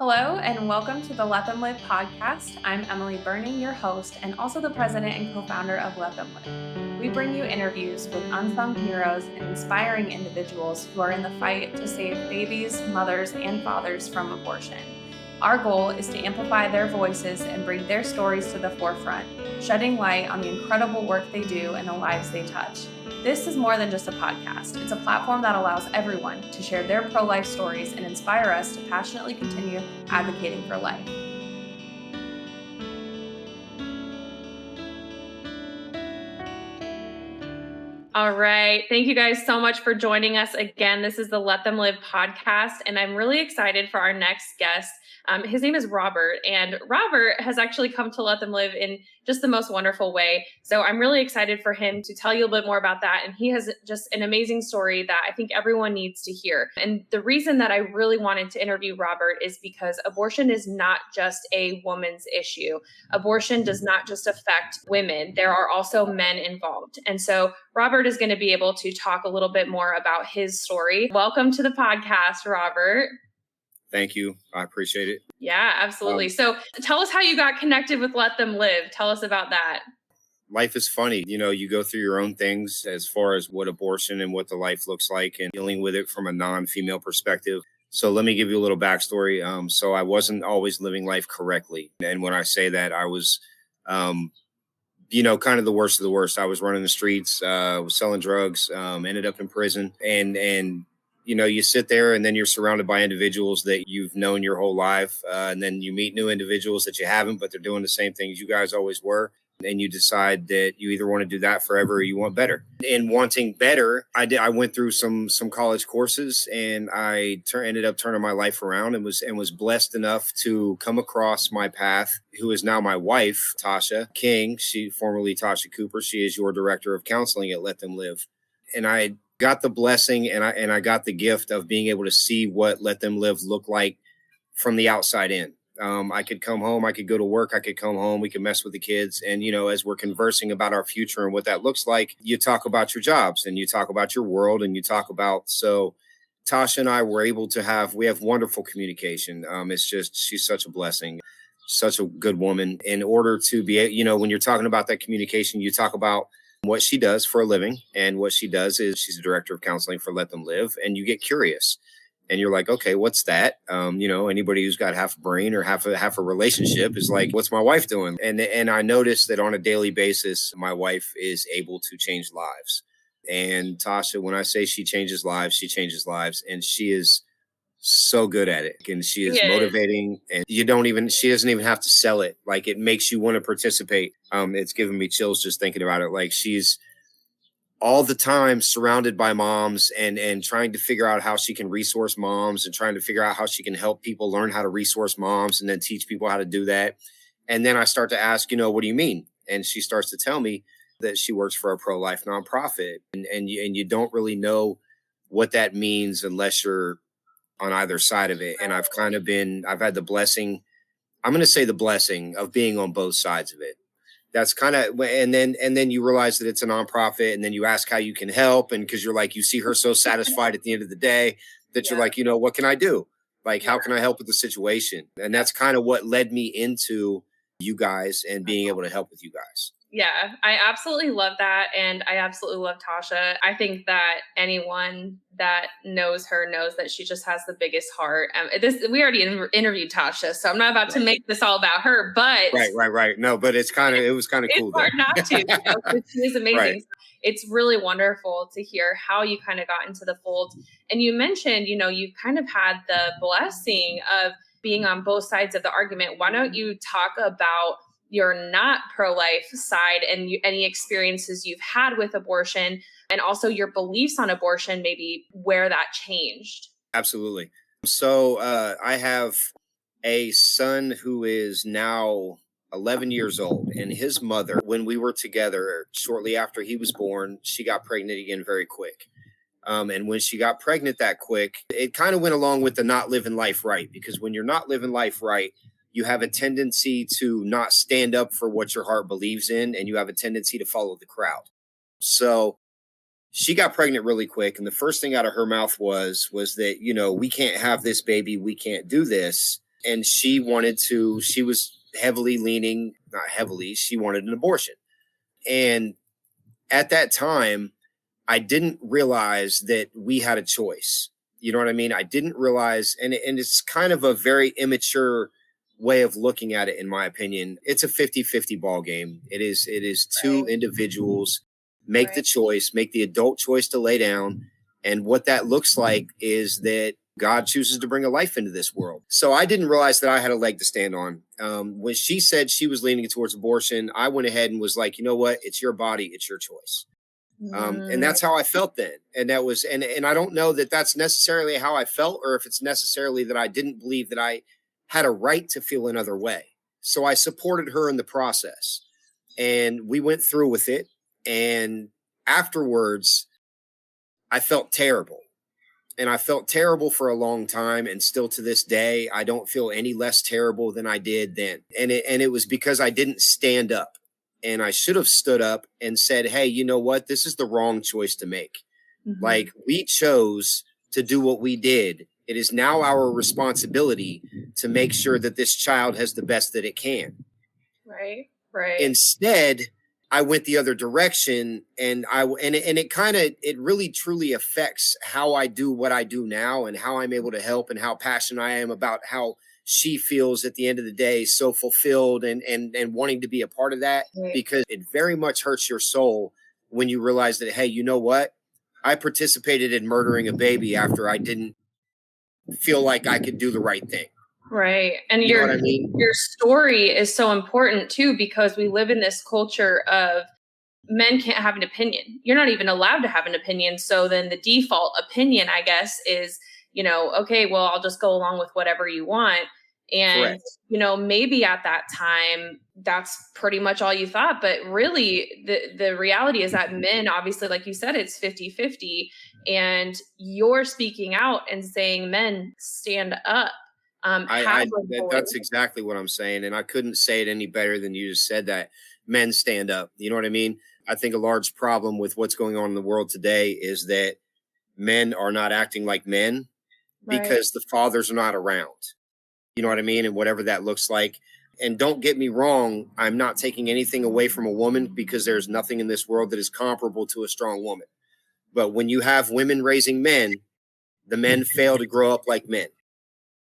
Hello, and welcome to the Let Them Live podcast. I'm Emily Burning, your host, and also the president and co founder of Let Them Live. We bring you interviews with unsung heroes and inspiring individuals who are in the fight to save babies, mothers, and fathers from abortion. Our goal is to amplify their voices and bring their stories to the forefront, shedding light on the incredible work they do and the lives they touch. This is more than just a podcast. It's a platform that allows everyone to share their pro-life stories and inspire us to passionately continue advocating for life. All right. Thank you guys so much for joining us again. This is the Let Them Live podcast, and I'm really excited for our next guest. His name is Robert, and Robert has actually come to Let Them Live in just the most wonderful way. So I'm really excited for him to tell you a bit more about that. And he has just an amazing story that I think everyone needs to hear. And the reason that I really wanted to interview Robert is because abortion is not just a woman's issue. Abortion does not just affect women. There are also men involved. And so Robert is going to be able to talk a little bit more about his story. Welcome to the podcast, Robert. Thank you. I appreciate it. Yeah, absolutely. So tell us how you got connected with Let Them Live. Tell us about that. Life is funny. You go through your own things as far as what abortion and what the life looks like and dealing with it from a non-female perspective. So let me give you a little backstory. So I wasn't always living life correctly. And when I say that, I was, kind of the worst of the worst. I was running the streets, was selling drugs, ended up in prison. And you sit there and then you're surrounded by individuals that you've known your whole life. And then you meet new individuals that you haven't, but they're doing the same things you guys always were. And you decide that you either want to do that forever or you want better. And wanting better, I went through some college courses and I ended up turning my life around and was blessed enough to come across my path, who is now my wife, Tasha King. She formerly Tasha Cooper. She is your director of counseling at Let Them Live. And I got the blessing and I got the gift of being able to see what Let Them Live look like from the outside in. I could come home, I could go to work, I could come home, we could mess with the kids. And, as we're conversing about our future and what that looks like, you talk about your jobs and you talk about your world and you talk about, so Tasha and I were able to we have wonderful communication. She's such a blessing, such a good woman. In order to be, when you're talking about that communication, you talk about what she does for a living. And what she does is she's a director of counseling for Let Them Live. And you get curious. And you're like, okay, what's that? Anybody who's got half a brain or half a relationship is like, what's my wife doing? And I noticed that on a daily basis, my wife is able to change lives. And Tasha, when I say she changes lives, and she is so good at it. And she is motivating, and she doesn't even have to sell it. Like, it makes you want to participate. It's giving me chills just thinking about it. Like, she's all the time surrounded by moms and trying to figure out how she can resource moms and trying to figure out how she can help people learn how to resource moms and then teach people how to do that. And then I start to ask, what do you mean? And she starts to tell me that she works for a pro-life nonprofit. And you don't really know what that means unless you're on either side of it. And I've had the blessing, I'm going to say the blessing of being on both sides of it. That's kind of, and then you realize that it's a nonprofit, and then you ask how you can help. And because you're like, you see her so satisfied at the end of the day that you're like, what can I do? Like, how can I help with the situation? And that's kind of what led me into you guys and being able to help with you guys. Yeah, I absolutely love that. And I absolutely love Tasha. I think that anyone that knows her knows that she just has the biggest heart. We already interviewed Tasha, so I'm not about to make this all about her, but right. No, but it was kind of cool. It's hard not to, she is amazing. Right. It's really wonderful to hear how you kind of got into the fold. And you mentioned, you kind of had the blessing of being on both sides of the argument. Why don't you talk about your not pro-life side and any experiences you've had with abortion, and also your beliefs on abortion, maybe where that changed? Absolutely. So I have a son who is now 11 years old, and his mother, when we were together shortly after he was born, she got pregnant again very quick. And when she got pregnant that quick, it kind of went along with the not living life right, because when you're not living life right, you have a tendency to not stand up for what your heart believes in, and you have a tendency to follow the crowd. So she got pregnant really quick. And the first thing out of her mouth was that, we can't have this baby. We can't do this. And she was heavily leaning, not heavily, she wanted an abortion. And at that time, I didn't realize that we had a choice. You know what I mean? I didn't realize, and it's kind of a very immature way of looking at it, in my opinion. It's a 50-50 ball game. It is two Right. individuals make the Right. choice, make the adult choice to lay down. And what that looks like is that God chooses to bring a life into this world. So I didn't realize that I had a leg to stand on. When she said she was leaning towards abortion, I went ahead and was like, you know what? It's your body. It's your choice. And Mm, that's how I felt then. And that was, and I don't know that that's necessarily how I felt, or if it's necessarily that I didn't believe that I had a right to feel another way. So I supported her in the process, and we went through with it. And afterwards, I felt terrible. And I felt terrible for a long time. And still to this day, I don't feel any less terrible than I did then. And it was because I didn't stand up. And I should have stood up and said, hey, you know what? This is the wrong choice to make. mhm. Like, we chose to do what we did. It is now our responsibility to make sure that this child has the best that it can. Right. Right. Instead, I went the other direction, and it kind of, it really truly affects how I do what I do now, and how I'm able to help, and how passionate I am about how she feels at the end of the day, so fulfilled, and wanting to be a part of that, Right. because it very much hurts your soul when you realize that, hey, you know what? I participated in murdering a baby after I didn't feel like I could do the right thing. Right. And You know what I mean? your story is so important too, because we live in this culture of men can't have an opinion. You're not even allowed to have an opinion. So then the default opinion, I guess, is, okay, well, I'll just go along with whatever you want. And, Correct. maybe at that time, that's pretty much all you thought. But really, the reality is that men, obviously, like you said, it's 50-50. And you're speaking out and saying, men, stand up, have a That's voice. exactly what I'm saying. And I couldn't say it any better than you just said that. Men stand up. You know what I mean? I think a large problem with what's going on in the world today is that men are not acting like men Right. because the fathers are not around. You know what I mean? And whatever that looks like. And don't get me wrong, I'm not taking anything away from a woman, because there's nothing in this world that is comparable to a strong woman. But when you have women raising men, the men fail to grow up like men.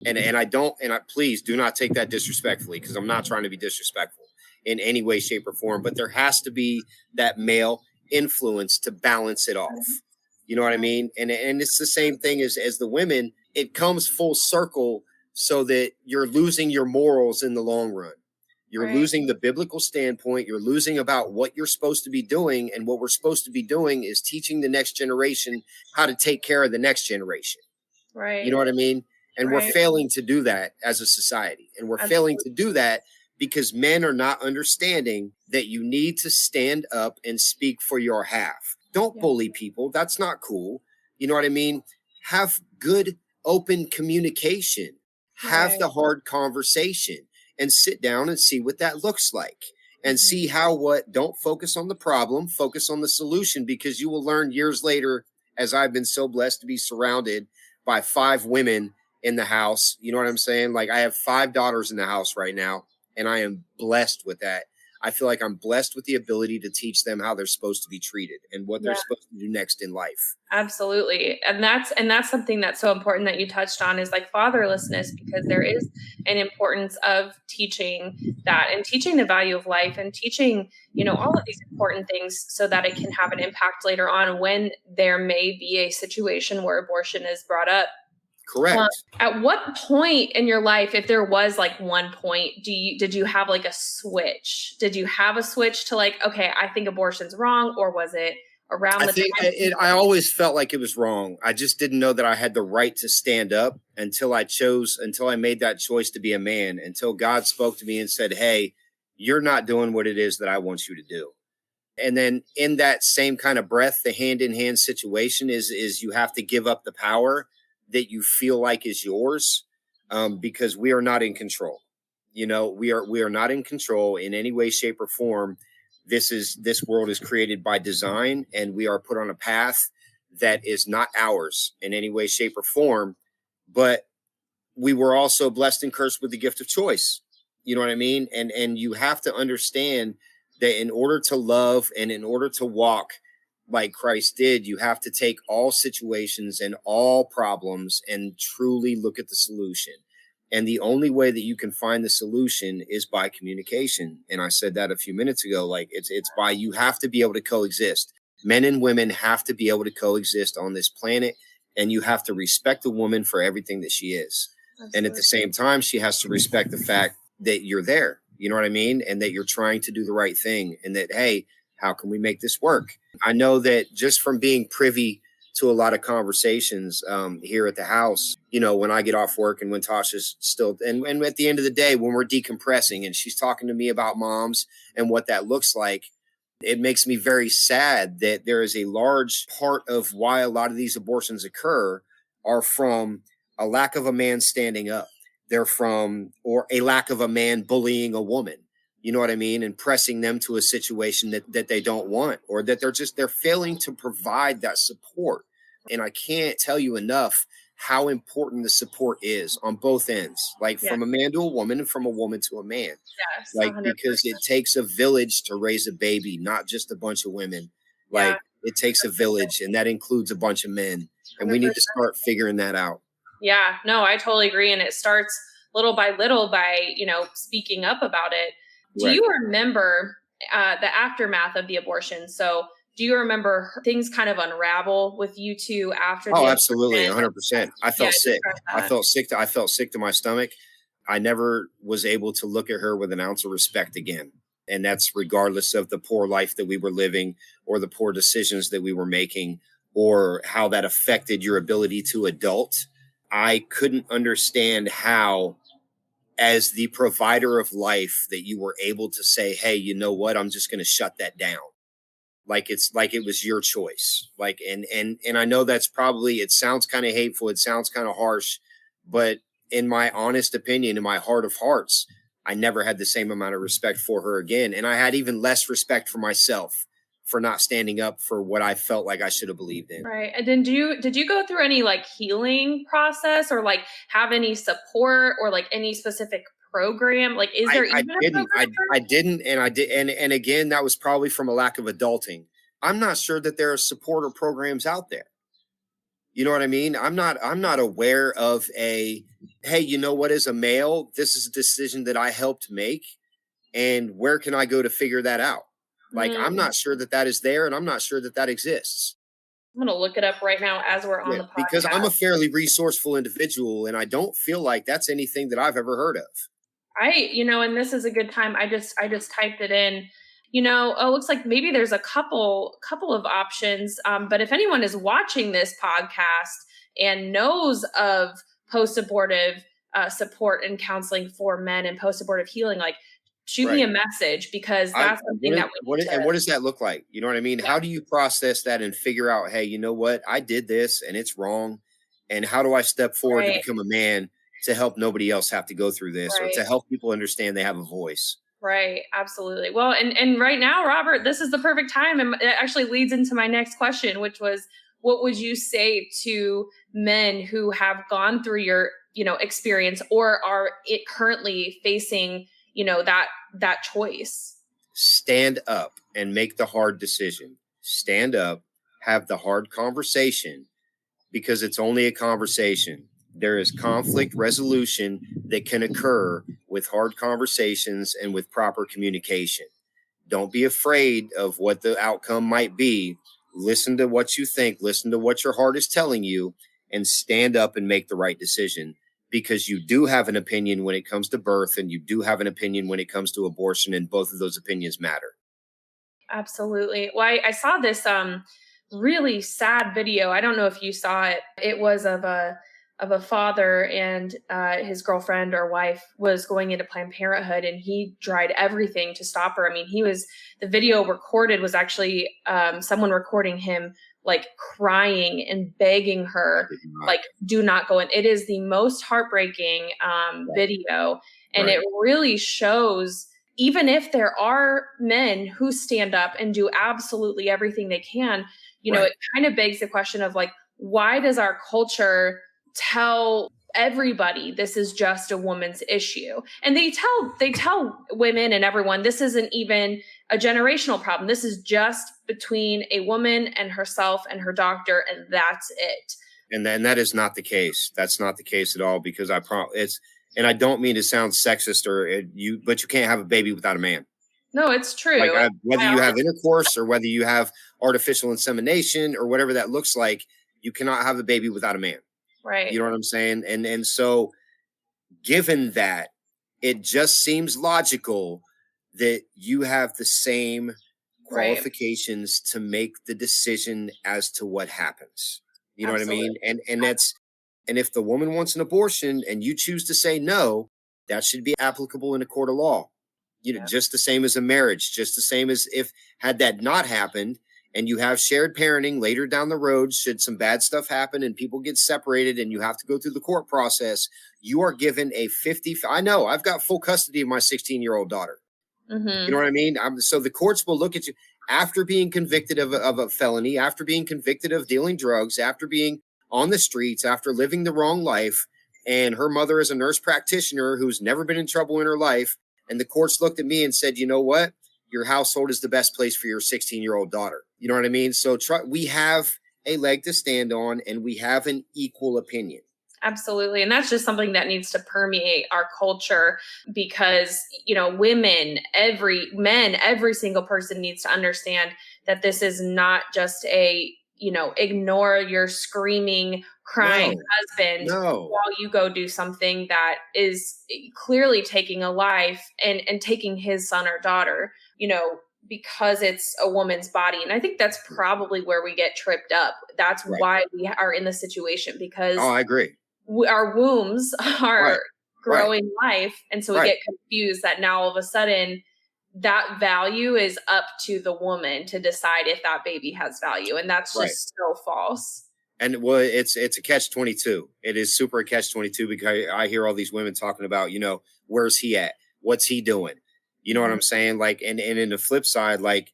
And I don't, and I please do not take that disrespectfully, because I'm not trying to be disrespectful in any way, shape, or form. But there has to be that male influence to balance it off. You know what I mean? And it's the same thing as the women. It comes full circle, so that you're losing your morals in the long run. You're Right. losing the biblical standpoint. You're losing about what you're supposed to be doing. And what we're supposed to be doing is teaching the next generation how to take care of the next generation. You Right. know what I mean? And we're Right. failing to do that as a society. And we're failing to Absolutely. do that because men are not understanding that you need to stand up and speak for your half. Don't Yeah. bully people. That's not cool. You know what I mean? Have good, open communication. Have Right. the hard conversation and sit down and see what that looks like. And Mhm. see don't focus on the problem, focus on the solution, because you will learn years later, as I've been so blessed to be surrounded by 5 women in the house. You know what I'm saying? Like, I have 5 daughters in the house right now, and I am blessed with that. I feel like I'm blessed with the ability to teach them how they're supposed to be treated and what they're Yeah, supposed to do next in life. absolutely. And that's something that's so important that you touched on, is like fatherlessness, because there is an importance of teaching that, and teaching the value of life, and teaching, all of these important things, so that it can have an impact later on when there may be a situation where abortion is brought up. Correct. At what point in your life, if there was like one point, did you have like a switch? Did you have a switch to like, okay, I think abortion's wrong, or was it around I the think time? I always felt like it was wrong. I just didn't know that I had the right to stand up until I made that choice to be a man, until God spoke to me and said, hey, you're not doing what it is that I want you to do. And then in that same kind of breath, the hand in hand situation is you have to give up the power that you feel like is yours, because we are not in control. We are not in control in any way, shape, or form. This world is created by design, and we are put on a path that is not ours in any way, shape, or form. But we were also blessed and cursed with the gift of choice. You know what I mean? And you have to understand that in order to love and in order to walk like Christ did, you have to take all situations and all problems and truly look at the solution. And the only way that you can find the solution is by communication. And I said that a few minutes ago. Like it's by, you have to be able to coexist. Men and women have to be able to coexist on this planet, and you have to respect the woman for everything that she is. And at the Absolutely. same time, she has to respect the fact that you're there. You know what I mean? And that you're trying to do the right thing. And that, hey, how can we make this work? I know that just from being privy to a lot of conversations here at the house, you know, when I get off work and when Tasha's still, and at the end of the day, when we're decompressing and she's talking to me about moms and what that looks like, it makes me very sad that there is a large part of why a lot of these abortions occur are from a lack of a man standing up. They're from, or a lack of a man bullying a woman. You know what I mean? And pressing them to a situation that they don't want, or that they're failing to provide that support. And I can't tell you enough how important the support is on both ends, like Yeah. from a man to a woman and from a woman to a man. Yes. Like, because 100%. it takes a village to raise a baby, not just a bunch of women. Yeah. Like, it takes a village, and that includes a bunch of men. And we need to 100%. start figuring that out. Yeah, no, I totally agree. And it starts little by little by, speaking up about it. Do Right. you remember the aftermath of the abortion? So do you remember things kind of unravel with you two after the Oh, absolutely, abortion? 100%. I Yeah, felt sick. describe I that. felt sick. I felt sick to my stomach. I never was able to look at her with an ounce of respect again. And that's regardless of the poor life that we were living, or the poor decisions that we were making, or how that affected your ability to adult. I couldn't understand how, as the provider of life, that you were able to say, hey, you know what? I'm just going to shut that down. Like it's like it was your choice. Like, and I know that's probably, it sounds kind of hateful, it sounds kind of harsh, but in my honest opinion, in my heart of hearts, I never had the same amount of respect for her again. And I had even less respect for myself for not standing up for what I felt like I should have believed in. Right. And then did you go through any like healing process, or like have any support, or like any specific program? Like, is there I even a didn't. program for? I didn't, and I did, and again, that was probably from a lack of adulting. I'm not sure that there are support or programs out there. You know what I mean? I'm not aware of a, hey, you know what, as a male, this is a decision that I helped make, and where can I go to figure that out? Like, I'm Mm, not sure that that is there, and I'm not sure that that exists. I'm gonna look it up right now as we're on Yeah, the because I'm a podcast. fairly resourceful individual, and I don't feel like that's anything that I've ever heard of. And this is a good time. I just typed it in. Oh, looks like maybe there's a couple of options. But if anyone is watching this podcast and knows of post abortive support and counseling for men and post abortive healing, like shoot me Right. a message, because I that's something that we need and to. what does that look like? You know what I mean? Yeah, How do you process that and figure out, hey, you know what? I did this and it's wrong. And how do I step forward to right, become a man to help nobody else have to go through this, or right. to help people understand they have a voice? Right, absolutely. Well, and right now, Robert, this is the perfect time, and it actually leads into my next question, which was, what would you say to men who have gone through your, experience, or are it currently facing, that choice? Stand up and make the hard decision. Stand up, have the hard conversation, because it's only a conversation. There is conflict resolution that can occur with hard conversations and with proper communication. Don't be afraid of what the outcome might be. Listen to what you think, listen to what your heart is telling you, and stand up and make the right decision, because you do have an opinion when it comes to birth, and you do have an opinion when it comes to abortion, and both of those opinions matter. Absolutely. Well, I saw this really sad video. I don't know if you saw it. It was of a father and his girlfriend or wife was going into Planned Parenthood, and he tried everything to stop her. I mean, the video recorded was actually someone recording him like crying and begging I her, did not. like, do not go in. It is the most heartbreaking Right. video, and it Right. really shows, even if there are men who stand up and do absolutely everything they can, Right. it kind of begs the question of, like, why does our culture tell everybody this is just a woman's issue, and they tell women and everyone this isn't even a generational problem, this is just between a woman and herself and her doctor, and that's it. And then that is not the case. That's not the case at all, because it's, and I don't mean to sound sexist but you can't have a baby without a man. No, it's Like, true. And whether you have intercourse or whether you have artificial insemination or whatever that looks like, you cannot have a baby without a man. right. You know what I'm saying? And so, given that, it just seems logical that you have the same Right. qualifications to make the decision as to what happens. You know what I mean? Absolutely. And if the woman wants an abortion and you choose to say no, that should be applicable in a court of law. You know, Yeah. just the same as a marriage, just the same as if had that not happened and you have shared parenting later down the road, should some bad stuff happen and people get separated and you have to go through the court process, you are given a 50. I know I've got full custody of my 16-year-old daughter. You know what I mean? So the courts will look at you after being convicted of a felony, after being convicted of dealing drugs, after being on the streets, after living the wrong life. And her mother is a nurse practitioner who's never been in trouble in her life. And the courts looked at me and said, you know what? Your household is the best place for your 16-year-old daughter. You know what I mean? So we have a leg to stand on, and we have an equal opinion. Absolutely. And that's just something that needs to permeate our culture, because, women, every single person needs to understand that this is not just a, ignore your screaming, crying husband No. while you go do something that is clearly taking a life and taking his son or daughter, because it's a woman's body. And I think that's probably where we get tripped up. That's Right. why we are in the situation, because Oh, I agree. our wombs are Right. growing life. And so we Right. get confused that now all of a sudden that value is up to the woman to decide if that baby has value. And that's Right. just so false. And well, it's a catch-22. It is super a catch-22, because I hear all these women talking about, where's he at? What's he doing? You know what I'm saying? Like, and in the flip side, like,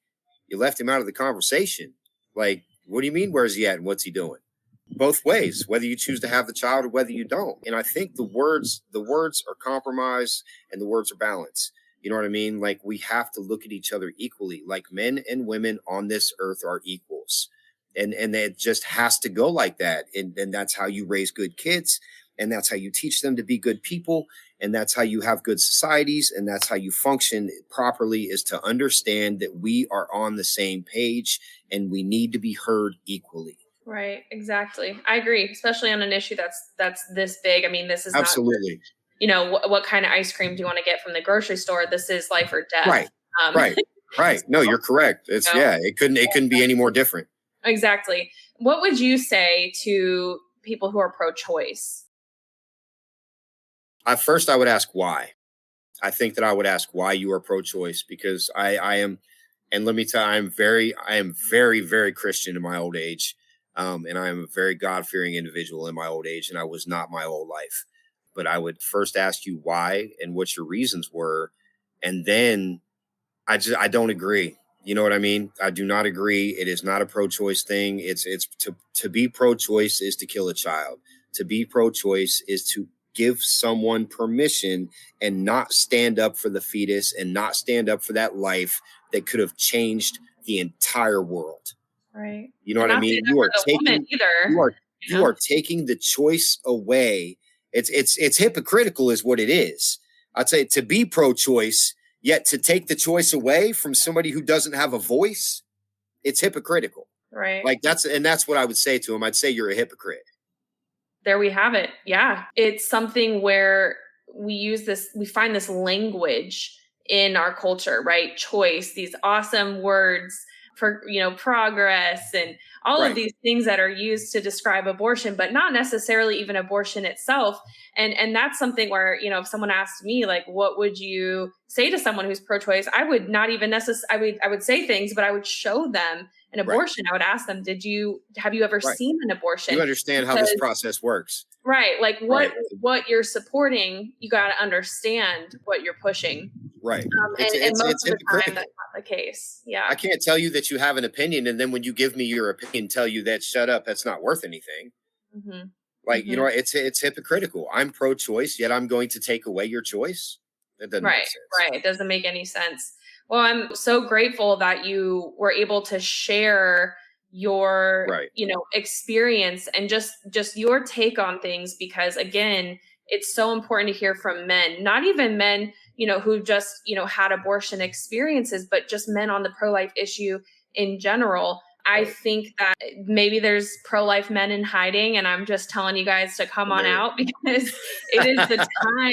you left him out of the conversation. Like, what do you mean, where's he at and what's he doing? Both ways, whether you choose to have the child or whether you don't. And I think the words are compromise and the words are balance. You know what I mean? Like, we have to look at each other equally. Like, men and women on this earth are equals. And it just has to go like that. And that's how you raise good kids. And that's how you teach them to be good people. And that's how you have good societies. And that's how you function properly, is to understand that we are on the same page and we need to be heard equally. Right. Exactly. I agree, especially on an issue that's this big. I mean, this is Absolutely. not, what kind of ice cream do you want to get from the grocery store? This is life or death. Right. Right. No, you're correct. It's it couldn't be any more different. Exactly. What would you say to people who are pro-choice? At first, I would ask why. I think that I would ask why you are pro-choice, because I am, and let me tell you, I am very, very Christian in my old age. And I am a very God-fearing individual in my old age, and I was not my whole life. But I would first ask you why and what your reasons were. And then I don't agree. You know what I mean? I do not agree. It is not a pro-choice thing. It's to be pro-choice is to kill a child. To be pro-choice is to give someone permission and not stand up for the fetus and not stand up for that life that could have changed the entire world. Right. You know what I mean? You are taking the choice away. It's hypocritical is what it is. I'd say to be pro-choice, yet to take the choice away from somebody who doesn't have a voice, it's hypocritical. Right. Like that's what I would say to him. I'd say you're a hypocrite. There we have it. Yeah. It's something where we find this language in our culture, right? Choice, these awesome words for, progress and all of these things that are used to describe abortion, but not necessarily even abortion itself. And that's something where, if someone asked me, like, what would you say to someone who's pro-choice? I would not even necessarily, I would say things, but I would show them an abortion. I would ask them, have you ever seen an abortion? You understand how this process works. Right. Like what you're supporting, you got to understand what you're pushing. Right. And most of the time, that's not the case. Yeah. I can't tell you that you have an opinion, and then when you give me your opinion, tell you that shut up, that's not worth anything. Mm-hmm. Like, you know, Mhm. it's hypocritical. I'm pro-choice, yet I'm going to take away your choice. That doesn't make Right, sense. right. It doesn't make any sense. Well, I'm so grateful that you were able to share your, Right, experience and just your take on things because again, it's so important to hear from men, not even men, who just, had abortion experiences, but just men on the pro-life issue in general. I right. think that maybe there's pro-life men in hiding and I'm just telling you guys to come on There. out because it is the time.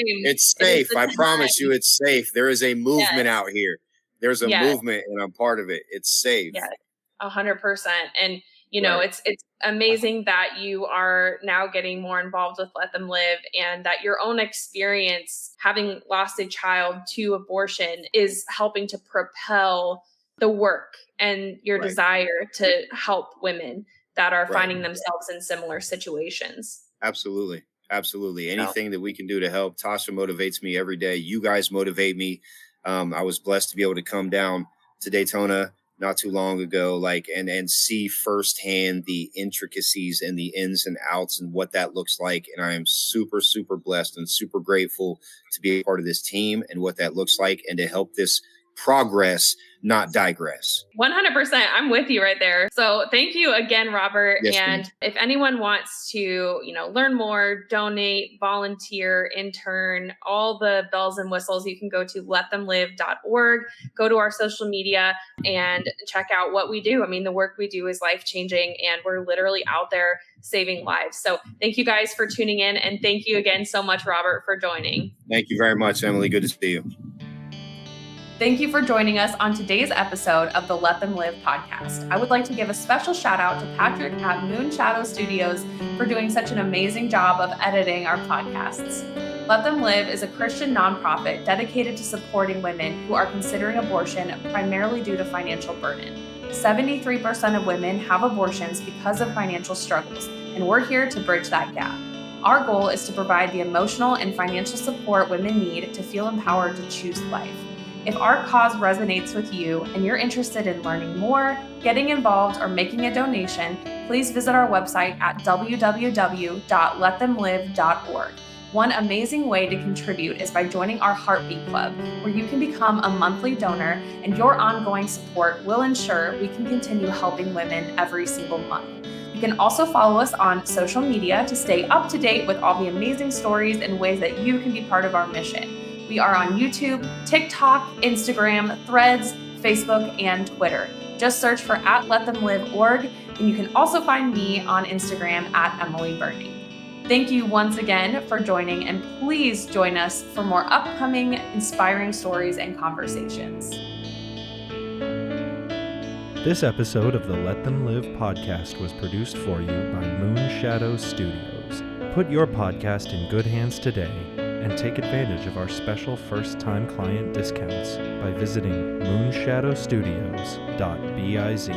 It's It is safe. the I promise time. you, it's safe. There is a movement Yes. out here. There's a Yes. movement, and I'm part of it. It's safe. Yes. 100%. And Right, it's amazing that you are now getting more involved with Let Them Live and that your own experience having lost a child to abortion is helping to propel the work and your right, desire to help women that are right. finding themselves in similar situations. Absolutely. Absolutely. So Anything that we can do to help. Tasha motivates me every day. You guys motivate me. I was blessed to be able to come down to Daytona not too long ago, like and see firsthand the intricacies and the ins and outs and what that looks like. And I am super, super blessed and super grateful to be a part of this team and what that looks like and to help this progress, not digress. 100%. I'm with you right there. So thank you again, Robert. Yes, ma'am. And if anyone wants to, learn more, donate, volunteer, intern, all the bells and whistles, you can go to letthemlive.org, go to our social media and check out what we do. I mean, the work we do is life changing and we're literally out there saving lives. So thank you guys for tuning in. And thank you again so much, Robert, for joining. Thank you very much, Emily. Good to see you. Thank you for joining us on today's episode of the Let Them Live podcast. I would like to give a special shout out to Patrick at Moon Shadow Studios for doing such an amazing job of editing our podcasts. Let Them Live is a Christian nonprofit dedicated to supporting women who are considering abortion primarily due to financial burden. 73% of women have abortions because of financial struggles, and we're here to bridge that gap. Our goal is to provide the emotional and financial support women need to feel empowered to choose life. If our cause resonates with you and you're interested in learning more, getting involved, or making a donation, please visit our website at www.letthemlive.org. One amazing way to contribute is by joining our Heartbeat Club, where you can become a monthly donor, and your ongoing support will ensure we can continue helping women every single month. You can also follow us on social media to stay up to date with all the amazing stories and ways that you can be part of our mission. We are on YouTube, TikTok, Instagram, Threads, Facebook, and Twitter. Just search for @LetThemLiveOrg, and you can also find me on Instagram @EmilyBurning. Thank you once again for joining, and please join us for more upcoming inspiring stories and conversations. This episode of the Let Them Live podcast was produced for you by Moon Shadow Studios. Put your podcast in good hands today and take advantage of our special first-time client discounts by visiting moonshadowstudios.biz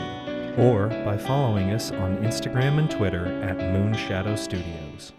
or by following us on Instagram and Twitter @Moonshadow Studios.